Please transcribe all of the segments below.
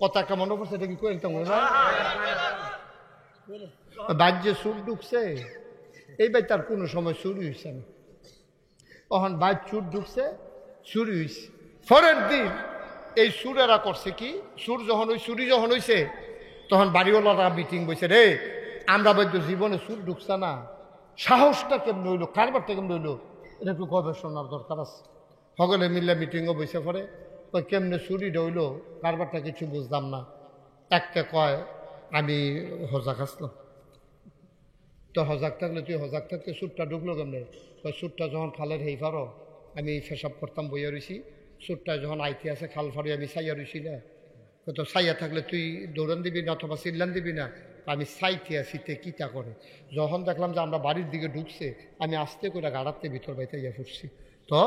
কথা একটা মনে পড়ছে, এটা কি কইতে মনে না? বাজ্যে সুর ঢুকছে, এই ভাই তার কোনো সময় চুরি হয়েছে না। তখন বাইর চুর ঢুকছে, চুরি হয়েছে। পরের দিন এই সুরেরা করছে কি, সুর যখন ওই চুরি যখন হয়েছে, তখন বাড়িওয়ালারা মিটিং বসে, রে আমরা বৈদ্য জীবনে সুর ঢুকছে না, সাহসটা কেমন হইলো, কারবারটা কেমন হইলো, এটা একটু গবেষণার দরকার আছে। সকলে মিলে মিটিংও বসে পড়ে, কেমনে চুরিটা হইলো, কারবারটা কিছু বুঝলাম না। একটা কয় আমি হজাক আসলাম। তো হজাক থাকলে তুই হজাক থাকতে সুরটা ঢুকলো কেমনে? সুরটা যখন খালের হেই ফারো, আমি পেশাব করতাম বইয়া রইছি, সুরটা যখন আইতে আছে খাল ফাড়ি আমি সাইয়া রইছি না। তো সাইয়া থাকলে তুই দৌড়ান দিবি না অথবা চিল্লান দিবি না? আমি সাইতে আসিতে কিতা করে। যখন দেখলাম যে আমরা বাড়ির দিকে ঢুকছে, আমি আস্তে করে গাড়াতে ভিতর বাইতে ইয়ে ফুটছি। তো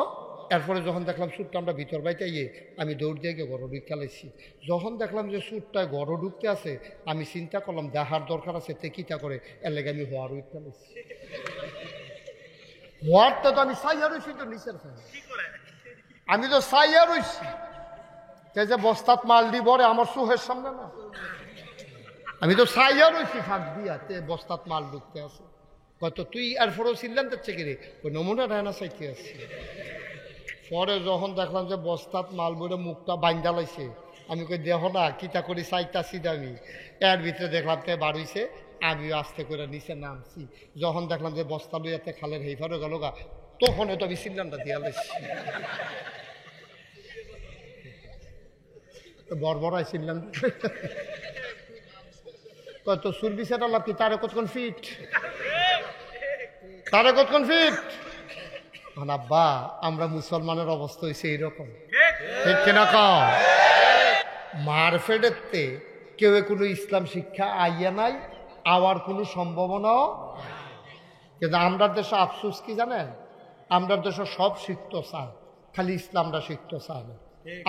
এরপরে যখন দেখলাম সুরটা আমরা ভিতর বাইতে ইয়ে, আমি দৌড় দিয়ে গিয়ে গড় ঢুকতে লাইছি। যখন দেখলাম যে সুরটায় গড় ঢুকতে আছে, আমি চিন্তা করলাম দেখার দরকার আছে, তে কিতা করে, এর লেগে আমি হওয়ার উঠতে লাইছি। হওয়ারটা তো আমি সাইয়া রইছি, তো নিচের আমি তো সাইয়া রইছি, যে বস্তাত মাল দি বরে আমার চোখের সামনে না, আমি তো সাইয়া রইছি ফাঁক দিয়া, তে বস্তাত মাল ঢুকতে আছে। কত তুই আর ফরো ছিলেন যাচ্ছে কি রে, ওই নমুনা রায়না চাইতে আসছে। পরে যখন দেখলাম যে বস্তাত মাল বইরে মুখটা বাইন্দা লাইছে, আমি কই দেহ না কিতা করি চাইতাছি আমি। এর ভিতরে দেখলাম তে বাড়িছে, আমিও আস্তে করে নিচে নামছি। যখন দেখলাম যে বস্তা লইয়াতে খালের হেইফারও গেল গা, তখন তো আমি সিলিন্ডারটা দিয়া লাইছি। বড় ছিলাম কত সুরবি সেটা লাভ কি, তারে কতক্ষণ ফিট, তারে কতক্ষণ ফিট। আব্বা আমরা মুসলমানের অবস্থা হয়েছে এইরকম, ঠিক কিনা কও? মার ফেডেতে কেউ কোনো ইসলাম শিক্ষা আইয়া নাই, আওয়ার কোনো সম্ভাবনাও। কিন্তু আমরা দেশে আফসোস কি জানেন, আমরা দেশে সব শিখতে চায়, খালি ইসলামটা শিখতে চায় না।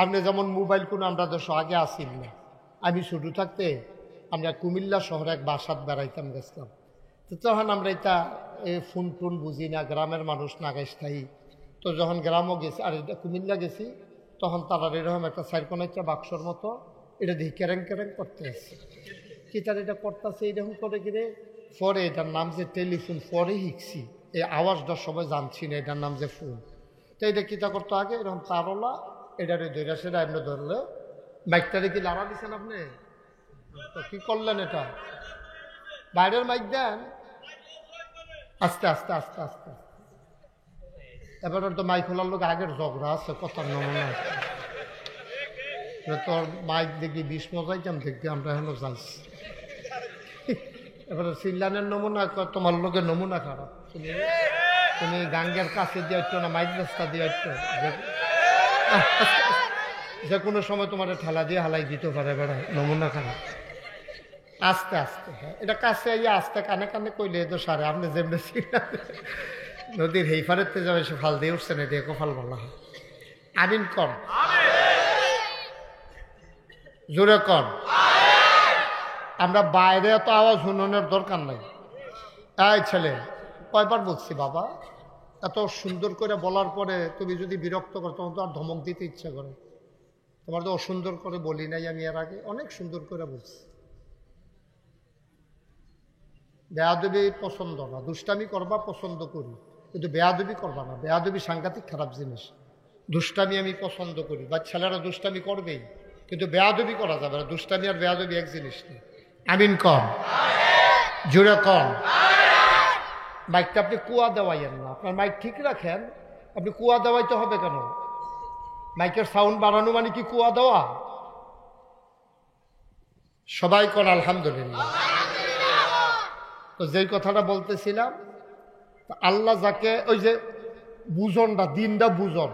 আপনি যেমন মোবাইল কোনো আমরা দেশে আগে আসিল না। আমি শুরু থাকতে আমরা কুমিল্লা শহরে এক বাসাত বেড়াইতাম গেছিলাম। তো তখন আমরা এটা ফোন টোন বুঝি না, গ্রামের মানুষ নাগাইস্থায়ী। তো যখন গ্রামও গেছি আর এটা কুমিল্লা গেছি, তখন তারা এরকম একটা সাইরকোনাইটা বাক্সর মতো এটা দিয়ে ক্যারেং ক্যারেং করতে আসছে। কি তার এটা করতেছে এইরকম করে কিরে, পরে এটার নাম যে টেলিফোন, পরে শিখছি এই আওয়াজটার সবাই জানছি না এটার নাম যে ফোন। তো এটা কিতা করতো আগে এরকম তারলা, এটারে ধরে সেটা এমনি ধরলে মাইকটারে কি লাড়া দিচ্ছেন আপনি? তো কি করলেন এটা? বাইরের মাইক দেন, আস্তে আস্তে আস্তে আস্তে। এবার তো মাইক খোলার লোক আগের ঝগড়া আছে, কথার নমুনা আছে। তোর মাইক দেখি 20 মজাইতাম, দেখবি আমরা এখন যাইছি। এবারে সিল্লানের নমুনা, তোমার লোকের নমুনা খারাপ। তুমি গাঙ্গের কাছে দিয়ে হইতো না, মাইক রাস্তা দিয়ে হইতো, যে কোনো সময় তোমার ঠেলা দিয়ে হালাই দিতে পারে, বেড়ায় নমুনা খারাপ। আস্তে আস্তে, হ্যাঁ এটা কাছে ইয়ে আস্তে কানে কানে কইলে তো সারে। আপনি যেমনি নদীর হেইফারেতে যাবে সে ফাল দিয়ে উঠছে না, দিয়ে কপাল বলা হয়। আমিন কর, জোরে কর। আমরা বাইরে এত আওয়াজ শুনানোর দরকার নাই। এই ছেলে কয়বার বলছি বাবা, এত সুন্দর করে বলার পরে তুমি যদি বিরক্ত করো, তখন তো আর ধমক দিতে ইচ্ছা করে। তোমার তো অসুন্দর করে বলি নাই আমি, এর আগে অনেক সুন্দর করে বলছি। বেয়াদবি পছন্দ না, দুষ্টামি করবা পছন্দ করি, কিন্তু বেয়াদবি করবা না। বেয়াদবি সাংঘাতিক খারাপ জিনিস। দুষ্টামি আমি পছন্দ করি, বা ছেলেরা দুষ্টামি করবেই, কিন্তু বেয়াদবি করা যাবে না। দুষ্টামি আর বেয়াদবি এক জিনিস নেই। আমিন কম, জোরে কম। মাইকটা আপনি কুয়া দেওয়াইয়েন না, আপনার মাইক ঠিক রাখেন। আপনি কুয়া দেওয়াইতে হবে কেন? মাইকের সাউন্ড বাড়ানো মানে কি কুয়া দেওয়া? সবাই কর আলহামদুলিল্লাহ। তো যেই কথাটা বলতেছিলাম, আল্লাহ যাকে ওই যে বুঝনটা, দিনটা বুঝন,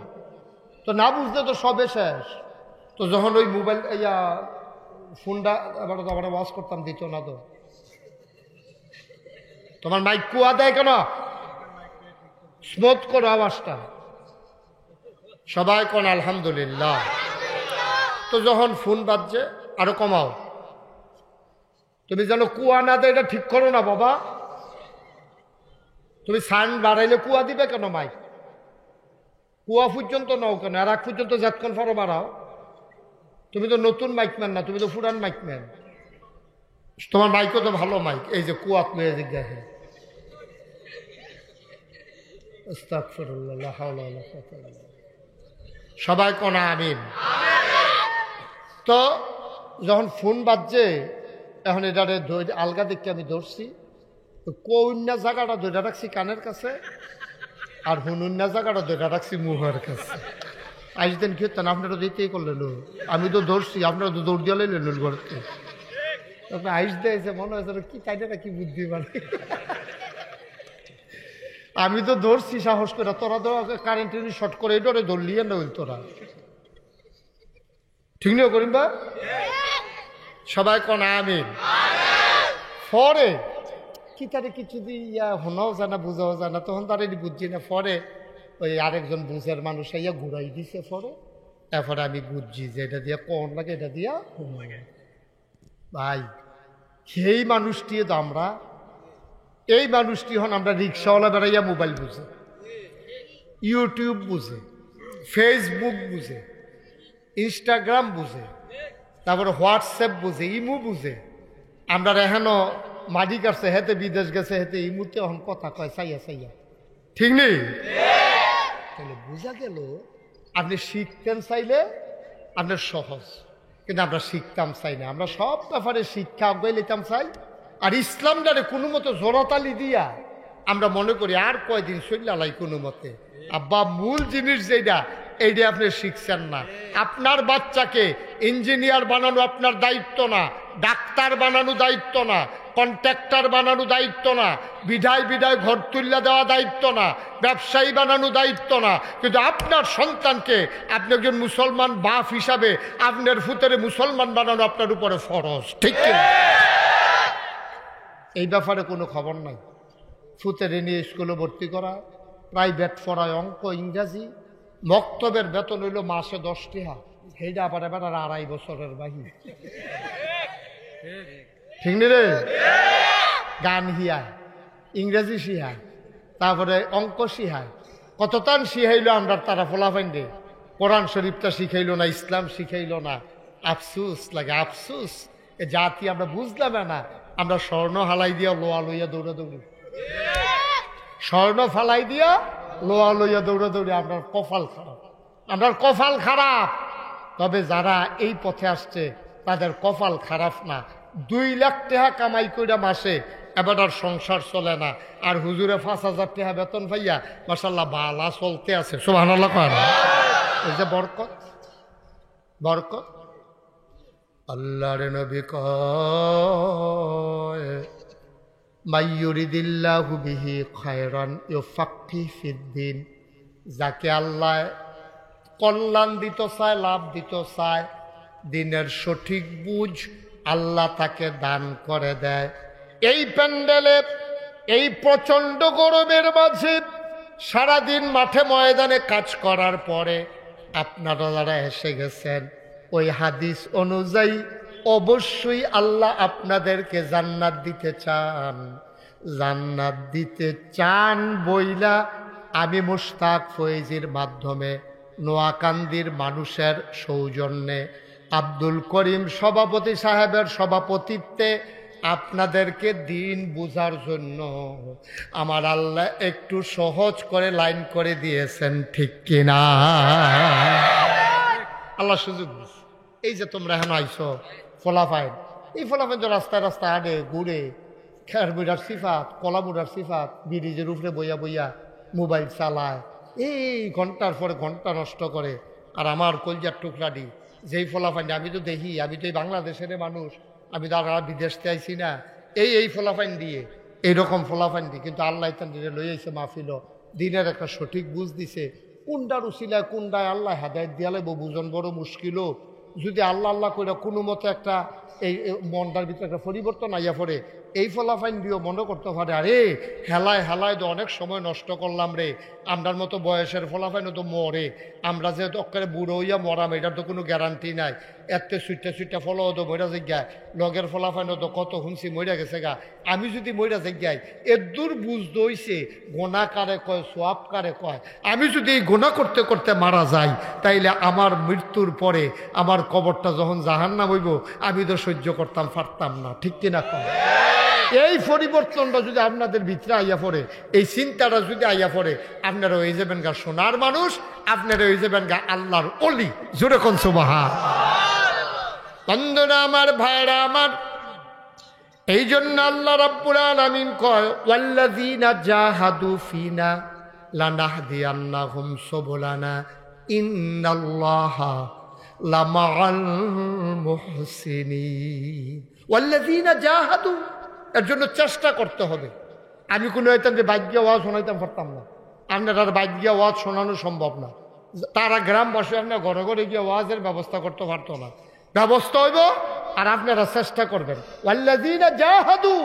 তো না বুঝলে তো সবে শেষ। তো যখন ওই মোবাইল ফোনটা আবার ওয়াশ করতাম, দিত না। তো তোমার মাইক কুয়া দেয় কেন? স্মুথ করো আওয়াজটা। সবাই কোন আলহামদুলিল্লাহ। তো যখন ফোন বাজছে আরো কমাও। তুমি যেন কুয়া না দেয় এটা ঠিক করো না বাবা। তুমি সাউন্ড বাড়াইলে কুয়া দিবে কেন? মাইক কুয়া পর্যন্ত নাও কেন, আর এক পর্যন্ত যতক্ষণ পারো বাড়াও। তো তুমি তো নতুন মাইকম্যান না, তুমি তো পুরান মাইকম্যান। তোমার মাইকও তো ভালো মাইক, এই যে কুয়াত লয়ে জিজ্ঞাসা। আস্তাগফিরুল্লাহ, হাওলা ওয়ালা কুওয়াতা ইল্লা বিল্লাহ। সবাই কোনা আমিন। তো যখন ফোন বাজছে, এখন এটারে আলগা দেখে আমি ধরছি, কন্যা জায়গাটা ধরে রাখছি কানের কাছে, আর হুনুন্যা জায়গাটা ধরে রাখছি মুহের কাছে। আইস দেন কি হতেন, আপনারা দিতেই করলেন, আমি তো ধরছি, আপনারা তো দৌড় দিয়ে লইলেন ঘরতে। আপনার আইস দিয়েছে, মনে হয়েছে কি তাইটা কি বুদ্ধি মানে। আমি তো ধরছি সাহস করে, তোরা তো কারেন্ট শর্ট করে ডরে ধরলি না তোরা, ঠিক নিও করিম বা। সবাই কোন আমিন। পরে কি তারে কিছু দিয়া শোনাও জানা বুঝাও জানা, তখন তার বুঝছি না। পরে ওই আরেকজন বুঝের মানুষ আইয়া ঘুরাই দিছে, পরে এরপরে আমি বুঝছি যে এটা দিয়া কোন লাগে, এটা দিয়া কোন লাগে। ভাই সেই মানুষটি তো আমরা, এই মানুষটি হন আমরা রিক্সাওয়ালা বেড়াইয়া মোবাইল বুঝে, ইউটিউব বুঝে, ফেসবুক বুঝে, ইনস্টাগ্রাম বুঝে, তারপরে হোয়াটসঅ্যাপ বুঝে, ইমু বুঝে। আমরা এখনো মাটি কাটছে, হেতে বিদেশ গেছে, হেতে ইমুতে এখন কথা কয় চাইয়া চাইয়া, ঠিক নেই? তাহলে বোঝা গেল আপনি শিখতেন চাইলে আপনার সহজ, কিন্তু আমরা শিখতাম চাই না। আমরা সব ব্যাপারে শিক্ষা আগে নিতাম চাই, আর ইসলামটারে কোনো মতো জোরাতালি দিয়া আমরা মনে করি আর কয়দিন চল্লালাই কোনো মতে। আব্বা মূল জিনিস যেটা, এইটা আপনি শিখছেন না। আপনার বাচ্চাকে ইঞ্জিনিয়ার বানানো আপনার দায়িত্ব না, ডাক্তার বানানো দায়িত্ব না, কন্ট্রাক্টর বানানো দায়িত্ব না, বিধায় বিধায় ঘর তুল্লা দেওয়া দায়িত্ব না, ব্যবসায়ী বানানো দায়িত্ব না, কিন্তু আপনার সন্তানকে আপনি একজন মুসলমান বাপ হিসাবে আপনার ফুতেরে মুসলমান বানানো আপনার উপরে ফরজ, ঠিক কিনা? এই ব্যাপারে কোনো খবর নাই। ফুতেরে নিয়ে স্কুলে ভর্তি করা, প্রাইভেট পড়ায় অঙ্ক ইংরাজি, মক্তবের বেতন হইল মাসে 10 টাকা, সেইটা আবার এবার 2.5 বছরের বাহির, ঠিক নি রে? গান হিয়ায়, ইংরেজি শিহায়, তারপরে অঙ্ক শিহায়, কত তান শিখাইল আমরা তারা ফলাফাইন দে। কোরআন শরীফটা শিখাইল না, ইসলাম শিখাইল না, আফসুস লাগে, আফসুস। এ জাতি আমরা বুঝলাম না। আমরা স্বর্ণ হালাই দিয়া লোয়া লইয়া দৌড়াদৌড়ি, স্বর্ণ ফালাই দিয়া লোয়া লইয়া দৌড়াদৌড়ি। আপনার কপাল খারাপ, আপনার কপাল খারাপ। তবে যারা এই পথে আসছে তাদের কপাল খারাপ না। 2 লাখ টাকা কামাই কইরা মাসে এবার আর সংসার চলে না, আর হুজুরে 5,000 টাকা বেতন পাইয়া মাশাআল্লাহ বালা চলতে আছে। সুবহানাল্লাহ কয় না? এই যে বরকত, বরকত। আল্লাহর নবী কয় মাইয়ুরিদিল্লাহু বিহি খায়রান ইউফাক্কিহু ফিদ্দিন, যাকে আল্লাহ কল্যাণ দিতে চায়, লাভ দিতে চায়, দিনের সঠিক বুঝ আল্লাহ তাকে দান করে দেয়। এই প্যান্ডেলে এই প্রচণ্ড গরমের মাঝে সারাদিন মাঠে ময়দানে কাজ করার পরে আপনারা যারা এসে গেছেন, ওই হাদিস অনুযায়ী অবশ্যই আল্লাহ আপনাদেরকে জান্নাত দিতে চান। জান্নাত দিতে চান বইলা আমি মুশতাক ফয়েজির মাধ্যমে নোয়াকান্দির মানুষের সৌজন্যে আব্দুল করিম সভাপতি সাহেবের সভাপতিত্বে আপনাদেরকে দিন বুঝার জন্য আমার আল্লাহ একটু সহজ করে লাইন করে দিয়েছেন, ঠিক কিনা? আল্লাহ সুযোগ দিচ্ছে। এই যে তোমরা এখন আইছো ফলাফাইন, এই ফলাফাইন তো রাস্তায় রাস্তায় আডে ঘুরে, খের বুড়ার সিফাত, কলা বুড়ার সিফাত, ব্রিজের উপরে বইয়া বইয়া মোবাইল চালায়, এই ঘন্টার পরে ঘন্টা নষ্ট করে। আর আমার কলজার টুকরাডি যেই ফলাফাইন আমি তো দেখি, আমি তো এই বাংলাদেশের মানুষ, আমি তো আর বিদেশ থেকে আইছি না, এই ফলাফাইন দিয়ে, এইরকম ফলাফাইন দিয়ে। কিন্তু আল্লাহ তাদের লই আইছে মাহফিল, দিনের একটা সঠিক বুঝ দিছে। কোনটার উসিলায় কোনটায় আল্লাহ হেদায়েত দিয়ালে বুঝন বড় মুশকিলও। যদি আল্লাহ আল্লাহ করে কোনো মতো একটা এই মনটার ভিতরে একটা পরিবর্তন আইয়া পড়ে, এই ফলাফাইন দিয়েও মনে করতে পারে আরে হেলায় হেলায় তো অনেক সময় নষ্ট করলাম রে, আমরার মতো বয়সের ফলাফাইনও তো মরে, আমরা যে অক্কারে বুড়ো হইয়া মরাম এটার তো কোনো গ্যারান্টি নাই। এত সুইটা ফলো তো মইরা জায়গায় লগের ফলাফাইন তো কত শুনছি মইরা গেছে গা। আমি যদি মইরা জায়গায় এদূর বুঝতে হইছে গোনা কারে কয় সোয়াব কারে কয়। আমি যদি এই গোনা করতে করতে মারা যাই তাইলে আমার মৃত্যুর পরে আমার কবরটা যখন জাহান্নাম হইব আমি তো সহ্য করতাম পারতাম না, ঠিক কিনা কয়? এই পরিবর্তনটা যদি আপনাদের ভিতরে আইয়া পড়ে, এই চিন্তাটা যদি আইয়া পড়ে, আপনারা হয়ে যাবেন গা সোনার মানুষ, আপনারা হয়ে যাবেন গা আল্লাহর অলি। জোরে কোন সুবহান। বন্ধুরা আমার, ভাইরা আমার, এই জন্য আল্লাহ রাব্বুল আলামিন কয় ওয়াল্লাযীনা জাহাদু ফিনা লানাহদিয়ান্নাহুম সুবুলানা ইন্নাল্লাহা লামাআল মুহসিনিন। ওয়াল্লাযীনা জাহাদু, এর জন্য চেষ্টা করতে হবে। আমি কোনো হইতাম যে বাইক গিয়ে ওয়াজ শোনাইতাম পারতাম না, আপনার আর বাইক গিয়ে ওয়াজ শোনানো সম্ভব না। তারা গ্রাম বসে আপনার ঘরে ঘরে গিয়ে ওয়াজের ব্যবস্থা করতে পারতো না। ব্যবস্থা হইব আর আপনারা চেষ্টা করবেন। ওয়াল্লাযীনা জাহাদু,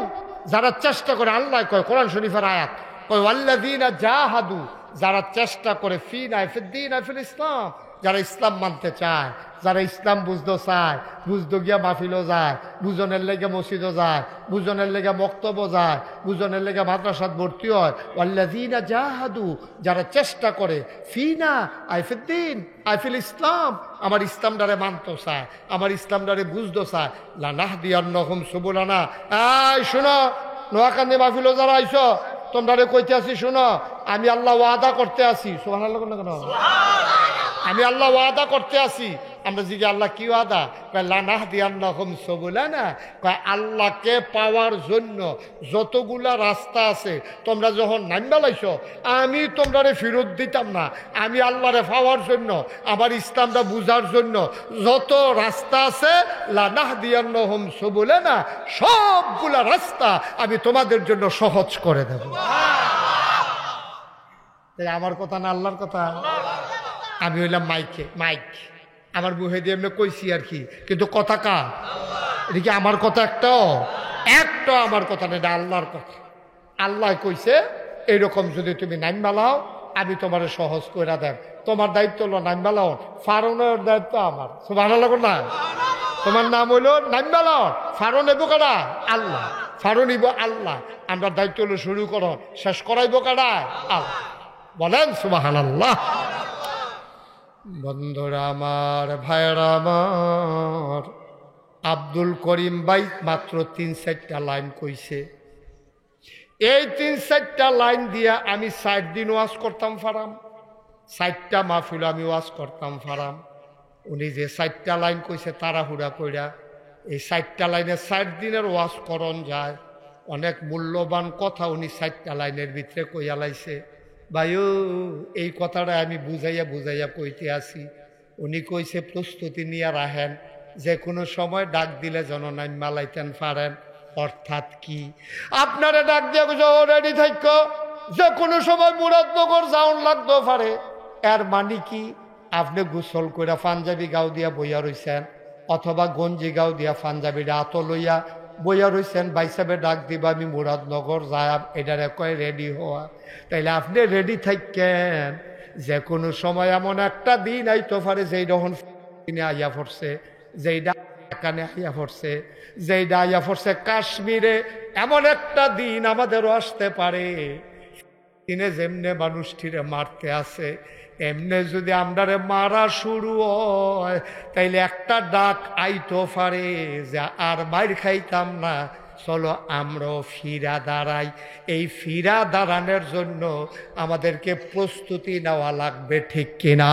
যারা চেষ্টা করে, আল্লাহ কয় কোরআন শরীফের আয়াত, কয় ওয়াল্লাযীনা জাহাদু, যারা চেষ্টা করে ফিনা ফিদ্দীন ফিল ইসলাম, যারা ইসলাম মানতে চায়, যারা ইসলাম বুঝতে চায়, বুঝতে গিয়া মাহফিলও যায়, বুঝনের লেগে মসজিদও যায়, বুঝনের লেগে বক্তব্য যায়, বুঝনের লেগে মাদ্রাসাত ভর্তি হয়। ওয়াল্লাযীনা জাহাদু, যারা চেষ্টা করে ফিনা ফিদ্দীন ফিল ইসলাম, আমার ইসলামটারে মানতে চায়, আমার ইসলামটারে বুঝতে চায়, লানাহদিয়ান্নাহুম সুবুলানা। এই শোনো, নোয়াখালী মাহফিলও যারা আইছো, তোমরা কইতে আসি, শোনো, আমি আল্লাহ ওয়াদা করতে আসি। সুবহানাল্লাহ কেন? আমি আল্লাহ ওয়াদা করতে আসি। আমরা জিজ্ঞাসা আল্লাহ কি ওয়াদা? কয় লানাহদিয়ান্নাহুম সুবুলানা, কয় আল্লাহকে পাওয়ার জন্য যতগুলা রাস্তা আছে তোমরা যখন নামবা লাইছো, আমি তোমরারে ফেরত দিতাম না। আমি আল্লাহরে পাওয়ার জন্য, আমার ইসলামটা বুঝার জন্য যত রাস্তা আছে, লানাহদিয়ান্নাহুম সুবুলানা, সবগুলা রাস্তা আমি তোমাদের জন্য সহজ করে দেব। তাই আমার কথা না আল্লাহর কথা? আমি হইলাম মাইক, আমার মুখে দিয়ে এমনি কইছি আর কি, কিন্তু কথা কার? এটা কি আমার কথা? একটা আমার কথা না, এটা আল্লাহর কথা। আল্লাহ কইছে এইরকম যদি তুমি নাম বালাও আমি তোমার সহজ করে দেব। তোমার দায়িত্ব হলো নাম বালাও, ফারনের দায়িত্ব আমার। সুবহানাল্লাহ না? তোমার নাম হইলো নাম বালাও, ফারন এবো কারা? আল্লাহ। ফারন ইব আল্লাহ, আমরা দায়িত্ব হলো শুরু করো, শেষ করাইবো কারা? আল্লাহ। বলেন সুবহানাল্লাহ। বন্ধুরা আমার, ভাইরা আমার, আব্দুল করিম ভাই মাত্র 3-4টা লাইন কইছে। এই 3-4টা লাইন দিয়া আমি 60 দিন ওয়াজ করতাম ফারাম, 60টা মাহফিল আমি ওয়াজ করতাম ফারাম। উনি যে 60টা লাইন কইছে তাড়াহুড়া কইরা, এই 60টা লাইনে 60 দিনের ওয়াজ করন যায়। অনেক মূল্যবান কথা উনি 60টা লাইনের ভিতরে কইয়া লাইছে। ভাইও, এই কথাটা আমি বুঝাইয়া কইতে আসি। উনি কইছে প্রস্তুতি নিয়ে রাখেন, যে কোনো সময় ডাক দিলে যেন নাম মালাইতেন পারেন। অর্থাৎ কি? আপনারা ডাক দিয়ে রেডি থাকো, যে কোনো সময় মুরাদনগর যাওন লাগতে পারে। এর মানে কি? আপনি গোসল করে পাঞ্জাবি গাও দিয়া বইয়া রইছেন, অথবা গঞ্জি গাও দিয়া পাঞ্জাবি রাত লইয়া বইয়া রইছেন, বাইসাবে ডাক দিবা আমি মুরাদনগর যাই, এটারে কয় রেডি হওয়া। তাইলে আপনি রেডি থাকেন, যে কোনো সময় এমন একটা দিন আইতে পারে যেইটা আইয়া পড়ছে, যেইটা এখানে আইয়া পড়ছে, যেইটা আইয়া পড়ছে কাশ্মীরে। এমন একটা দিন আমাদেরও আসতে পারে, দিনে যেমনে মানুষটিরে মারতে আসে, এমনি যদি আমরারে মারা শুরু হয়, তাইলে একটা ডাক আইতো পারে যে আর মাইর খাইতাম না, চলো আমরাও ফিরা দাঁড়াই। এই ফিরা দাঁড়ানোর জন্য আমাদেরকে প্রস্তুতি নেওয়া লাগবে, ঠিক কিনা?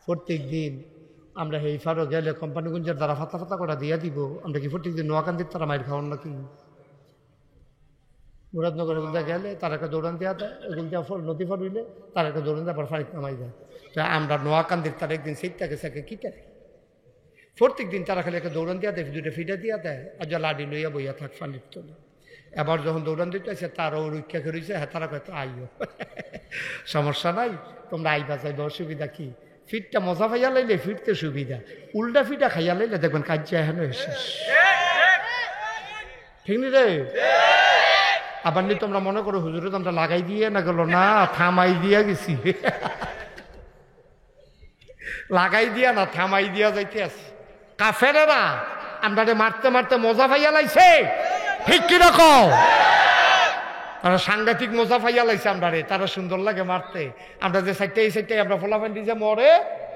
প্রত্যেক দিন আমরা এই ফারো গেলে কোম্পানিগঞ্জের দ্বারা ফাতা করে দিয়ে দিব। আমরা কি প্রত্যেক দিন নোয়াকান্দির তারা মাইর খাওয়ান নাকি? মুরাদনগর এগুলো গেলে তার একটা দৌড়ান দেওয়া দেয়, এগুলো দেওয়া নদী ফর হইলে তার একটা দৌড়ান দেওয়া আবার ফানিতে নামাই যায়। তো আমরা নোয়াকান্দির তার একদিন সেইটাকে সেকে কী করে প্রত্যেক দিন তারা খালি একটা দৌড়ান দেওয়া দেয়, 2টা ফিটা দিয়া দেয়, আর যা লাডি লইয়া বইয়া থাক ফানির তোলে। এবার যখন দৌড়ান দিতে আসে তারও রক্ষা করেছে, হ্যাঁ তারা কয়তো আইও, সমস্যা নাই, তোমরা আইবা যাইবা, অসুবিধা কি? ফিটটা মজা পাইয়া লাইলে ফিরতে সুবিধা, উল্টা ফিটা খাইয়া লাইলে দেখবেন কাজ এখন শেষ, ঠিক নি রে? আবার নি তোমরা মনে করো হুজুরে তোমরা লাগাই দিয়ে না গেল, না থামাই দিয়া গেছি। লাগাই দিয়া না থামাই দিয়া যাইতে আছে। কাফেরেরা আমরা মারতে মারতে মজা পাইয়া লাইছে, ঠিক কিরকম? তারা সাংঘাতিক মজা পাইয়া লাইছে আমরা রে, তারা সুন্দর লাগে মারতে। আমরা যে সাইডে এই সাইডে আমরা ফলাফান্ডি যে মরে,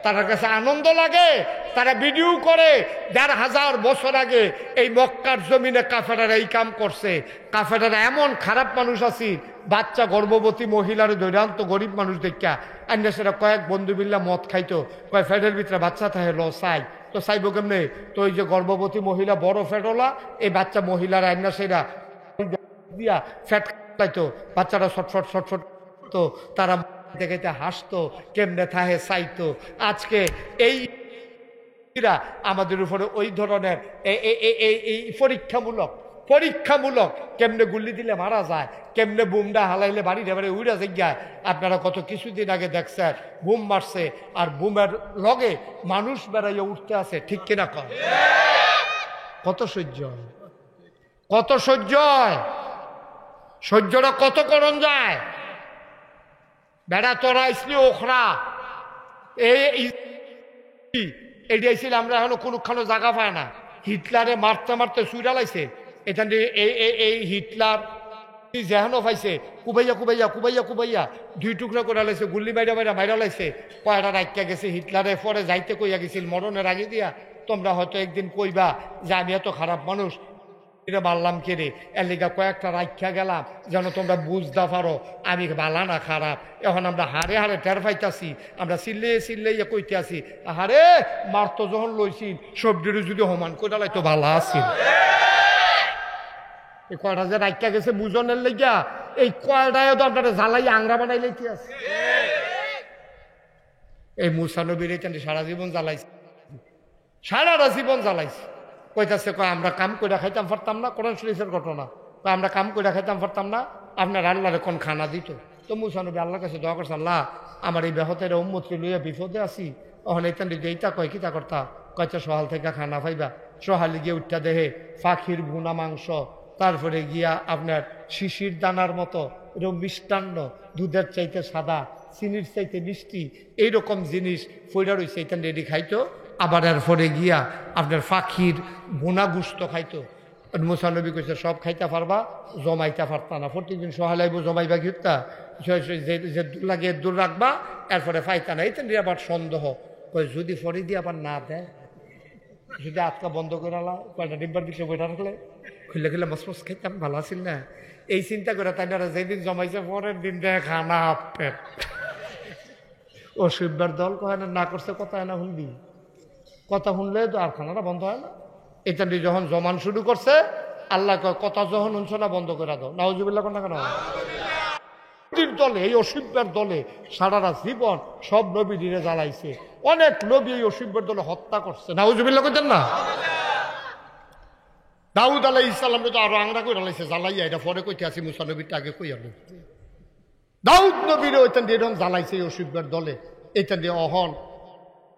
তার কাছে আনন্দ লাগে। তারা ভিডিও করে ১,৫০০ বছর আগে এই মক্কার জমিনে কাফেরারা এই কাম করছে। কাফেরারা এমন খারাপ মানুষ আছি, বাচ্চা গর্ভবতী মহিলার দৈরান্ত গরিব মানুষ দেখা আন্যা সেটা কয়েক বন্ধু মিল্লা মদ খাইতো, কয় ফ্যাটের ভিতরে বাচ্চা থাকে ল চাই, তো চাইব কেমনে? তো ওই যে গর্ভবতী মহিলা বড় ফ্যাটলা, এই বাচ্চা মহিলার আন্যা সেরা দিয়া ফ্যাট খাইতো, বাচ্চারা ছটফট ছটফট, তো তারা দেখাইতে হাসতো, কেমনে থাহে চাইতো। আজকে এই আমাদের উপরে ওই ধরনের এই পরীক্ষামূলক কেমনে গুল্লি দিলে মারা যায়, কেমনে বুমটা হালাইলে বাড়ি ঢেবারে উড়া যায়। আপনারা কত কিছুদিন আগে দেখছেন বুম মারছে, আর বুমের লগে মানুষ বেড়াইয়া উঠতে আছে, ঠিক কিনা কর? কত সহ্য, কত সহ্য, সহ্যটা কত করণ যায়। বেড়া তোরা ইসলি ওখরা এইটাই ছিল। আমরা এখনো কোনখানো জায়গা পাই না। হিটলারে মারতে মারতে সুইরা লাইছে, এখান থেকে এই হিটলার যেহানো পাইছে কুবাইয়া কুবাইয়া কুবাইয়া কুবাইয়া 2 টুকরা করে লাইছে, গুল্লি বাইরা বাইরা মাইরা লাইছে। কয়টা রাখিয়া গেছে হিটলারে, পরে যাইতে কইয়া গেছিল মরণের আগে দিয়া, তোমরা হয়তো একদিন কইবা যে আমি এত খারাপ মানুষ, এটা মারলাম কেড়ে, এর লিগা কয়েকটা রাখিয়া গেলাম যেন তোমরা বুঝতে পারো আমি বালা না খারাপ। এখন আমরা হারে হারে টের পাইতাছি, আমরা চিল্লে চিল্লে কইতে আছি, হারে মারতো যখন লইছি সবজির যদি সমান করে লাইতো ভালো আছিল। এই কয়টা যে রাখিয়া গেছে বুঝনের লেগা, এই কয়টায় তো আপনারা জ্বালাই আংরা বানাই লাইতে আছে। এই মুসা নবীর এখানে সারা জীবন জ্বালাইছে, সারাটা জীবন জ্বালাইছে। কইতাছে কয় আমরা কাম করে খাইতাম পারতাম না, কোরআন শরীফের ঘটনা, আমরা কাম করে খাইতাম পারতাম না, আপনার আল্লাহরে কোন খানা দিত। তো মুসা নবী আল্লাহর কাছে দোয়া করছে, আল্লাহ আমার এই ব্যাহতের উম্মতকে লইয়া বিপদে আছি, ওখানে এইখান এইটা কয় কিতা করতা, কয়টা সহাল থেকে খানা পাইবা। সহালে গিয়ে উঠটা দেহে পাখির ভুনা মাংস, তারপরে গিয়া আপনার শিশির দানার মতো এরকম মিষ্টান্ন, দুধের চাইতে সাদা, চিনির চাইতে মিষ্টি, এইরকম জিনিস ফইরা রয়েছে, এইখান রেডি খাইতো। আবার এরপরে গিয়া আপনার পাখির বোনা গুস্ত খাইতো। মুসা নবী কইছে সব খাইতে পারবা, জমাইতে পারতা না। প্রত্যেকদিন সহালাইব জমাইবা ঘিরতা, যে লাগে দূর রাখবা, এরপরে পাইতা না। এইটা আবার সন্দেহ, কই যদি ফরি দিয়ে আবার না দেয়, যদি আটকা বন্ধ করে কয়টা ডিব্বার দিকে বইটা রাখলে খুললে খুললে মসমস খাইতাম, ভালো আছিল না। এই চিন্তা করে তাই না, যেদিন জমাইছে পরের দিন দেয় খানা পেট। ও শিববার দল কয় না করছে, কথা হয় না শুনবি, কথা শুনলে তো আর খানাটা বন্ধ হয় না। এটা যখন জমান শুরু করছে, আল্লাহ কথা যখন শুনছো না বন্ধ করে দাও। নাউজুবিল্লাহ কোন কেন দলে, এই অসিব্যের দলে সারারা জীবন সব নবী দিনে জ্বালাইছে। অনেক নবী এই অসিব্যের দলে হত্যা করছে। নাউজুবিল্লাহ করতেন না? দাউদ আলাইহিস সালাম তো আরো আংরা করে জ্বালাইছে, জ্বালাইয়া এটা পরে কইতে আসি, মুসা নবীরটা আগে কই আলো। দাউদ নবীর ওইখান দিয়ে এরকম জ্বালাইছে এই অসিব্যের দলে। এইখান দিয়ে অহন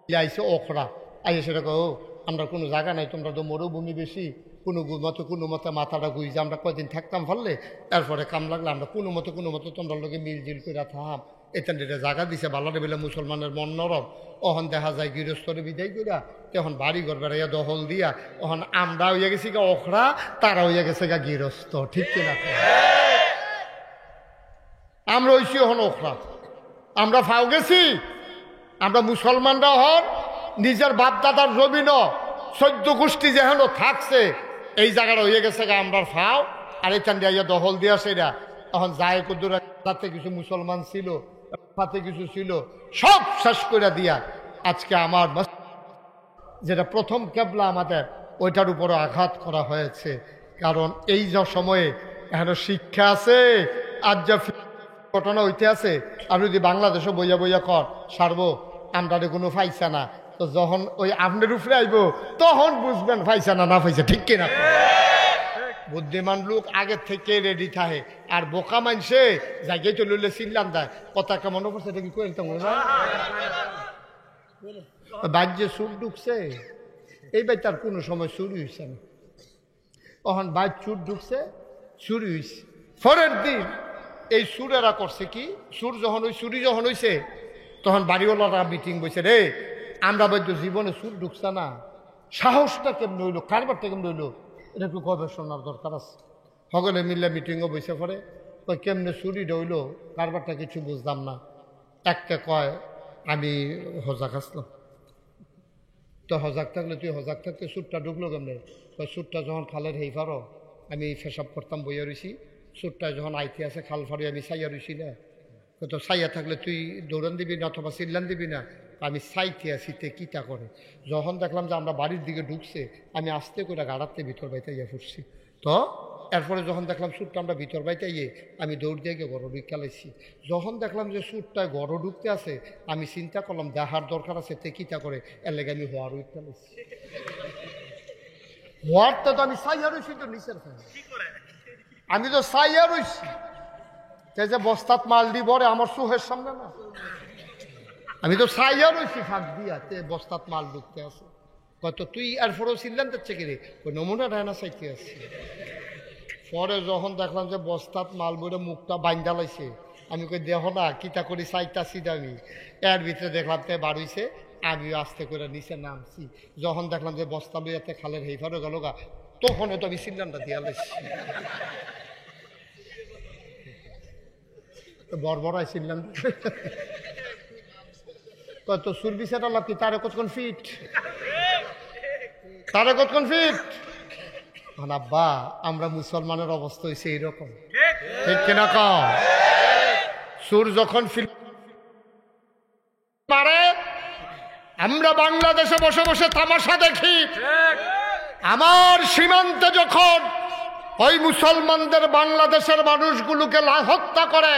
আইসে ওখরা আইসে সেটা ও আমরা কোনো জায়গা নাই, তোমরা তো মরুভূমি বেশি, কোনো মতে মাথাটা গুইছে, আমরা কয়দিন থাকতাম পারলে, তারপরে কাম লাগলে আমরা কোনো মতো তোমরা লোকে মিলজিল করে থাম। এখান থেকে জায়গা দিছে বালারে বেলা মুসলমানের মন নরম। ওহন দেখা যায় গৃহস্থরে বিদায় করিয়া তখন বাড়ি ঘর বেড়াইয়া দখল দিয়া, ওহন আমরা হইয়া গেছি গা ওখরা, তারা হইয়া গেছে গা গৃহস্থ, ঠিক কিনা? আমরা হইছি ওহন ওখরা, আমরা ফাও গেছি। আমরা মুসলমানরা হন নিজের বাপদাদার জমিন 14 গোষ্ঠী যেহেন থাকছে, এই জায়গাটা হয়ে গেছে গা আমরা ফাও। আর এখান দিয়ে দখল দিয়া সেটা এখন যায় কদ্দুরা, তাতে কিছু মুসলমান ছিল, তাতে কিছু ছিল, সব শেষ করে দিয়া আজকে আমার যেটা প্রথম কেবলা আমাদের, ওইটার উপরও আঘাত করা হয়েছে। কারণ এই যে সময়ে এখন শিক্ষা আছে, আজ যা ঘটনা হইতে আছে, আর যদি বাংলাদেশও বইয়া বইয়া কর সারব, আমরা কোনো পাইছে না, তো যখন ওই আপনার উপরে আইব তখন বুঝবেন পাইছে না না পাইছে, ঠিক কিনা? বুদ্ধিমান লোক আগের থেকে রেডি থাকে, আর বোকা মানছে জায়গায় চলে চিনলাম দেয়। কথা কেমন করছে এটা কি করতাম বাজ্যে সুর ঢুকছে, এই বাই তার কোনো সময় চুরি হয়েছে না। তখন বাই চুর ঢুকছে, চুরি হয়েছে। পরের দিন এই সুরেরা করছে কি, সুর যখন ওই চুরি যখন হয়েছে, তখন বাড়িওয়ালারা মিটিং বসে, রে আমরা বৈদ্য জীবনে সুর ঢুকছে না, সাহসটা কেমন হইলো, কারবারটা কেমন হইলো, এটা একটু গবেষণার দরকার আছে। সকলে মিলে মিটিংও বসে পড়ে, কয় কেমনে চুরিটা হইলো, কারবারটা কিছু বুঝলাম না। একটা কয় আমি হজাক আসলাম। তো হজাক থাকলে তুই হজাক থাকতে সুরটা ঢুকলো কেমনে? সুরটা যখন খালের হেই ফারো, আমি পেশাব করতাম বইয়া রইছি, সুরটা যখন আইতে আছে খাল ফাড়ি আমি সাইয়া রইছি না। তো সাইয়া থাকলে তুই দৌড়ান দিবি না অথবা চিল্লান দিবি না? আমি সাইতে আছি, তে কিতা করে। যখন দেখলাম যে আমরা বাড়ির দিকে ঢুকছে, আমি আস্তে করে গাড়াতে ভিতর বাইতে ইয়ে ফুটছি। তো এরপরে যখন দেখলাম সুরটা আমরা ভিতর বাইতে ইয়ে, আমি দৌড় দিয়ে গিয়ে গড় ঢুকা লাইছি। যখন দেখলাম যে সুরটায় গড় ঢুকতে আছে, আমি চিন্তা করলাম দেখার দরকার আছে, তে কিতা করে, এর লেগে আমি হওয়ার উঠতে লাইছি। হওয়ারটা তো আমি সাইয়া রইছি, তো নিচের আমি তো সাইয়া রইছি, যে বস্তাত মাল দি বরে আমার চোখের সামনে না, আমি তো সাইয়া রইছি ফাঁক দিয়া, তে বস্তাত মাল ঢুকতে আছে। কত তুই আর ফোরও ছিলেন দেখছে কি রে, ওই নমুনা রায়না চাইতে আছে। পরে যখন দেখলাম যে বস্তাত মাল বইরে মুখটা বাইন্দা লাইছে, আমি কই দেহ না কিতা করি চাইতাছি আমি। এর ভিতরে দেখলাম তে বাড়িছে, আমিও আস্তে করে নিচে নামছি। যখন দেখলাম যে বস্তা লইয়াতে খালের হেইফারও গেল গা, তখন তো আমি সিলিন্ডারটা দিয়া লাইছি। বড় ছিলাম কত সুরবি সেটা লাভ কি, তারে কতক্ষণ ফিট, তারে কতক্ষণ ফিট। আব্বা আমরা মুসলমানের অবস্থা হয়েছে এইরকম, ঠিক কিনা কও? সুর যখন ফিল পারে, আমরা বাংলাদেশে বসে বসে তামাশা দেখি। আমার সীমান্তে যখন ওই মুসলমানদের বাংলাদেশের মানুষগুলোকে হত্যা করে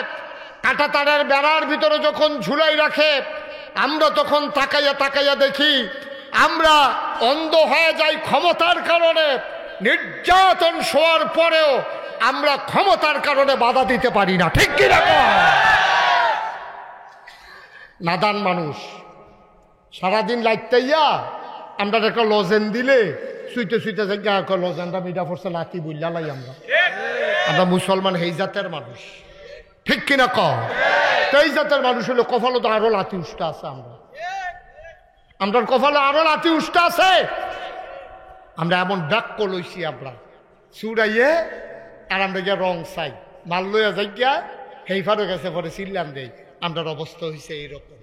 কাঁটাতারের বেড়ার ভিতরে যখন ঝুলাই রাখে, আমরা তখন তাকাইয়া তাকাইয়া দেখি, আমরা অন্ধ হয়ে যাই ক্ষমতার কারণে। নির্যাতন শোয়ার পরেও আমরা ক্ষমতার কারণে বাধা দিতে পারি না, ঠিক কি না? নাদান মানুষ সারাদিন লাইটাইয়া আমরা একটা লজেন দিলে শুইতে শুইতে জায়গা লজেনটা মিডা পড়ছে লাঠি বুঝলা লাই। আমরা মুসলমান এই জাতের মানুষ, ঠিক কিনা কম? এই জাতের মানুষ হলো কপালে তো আরো লাঠি উষ্টা আছে। আমরা কপালে আরো লাঠি উষ্টা আছে। আমরা এমন ডাক্য লইছি, আমরা চুড়াইয়ে আর আমরা গিয়া রং চাই মাল লইয়া যাই গিয়া হেইফারও গেছে পরে চিল্লাম দেই। আমরার অবস্থা হয়েছে এইরকম।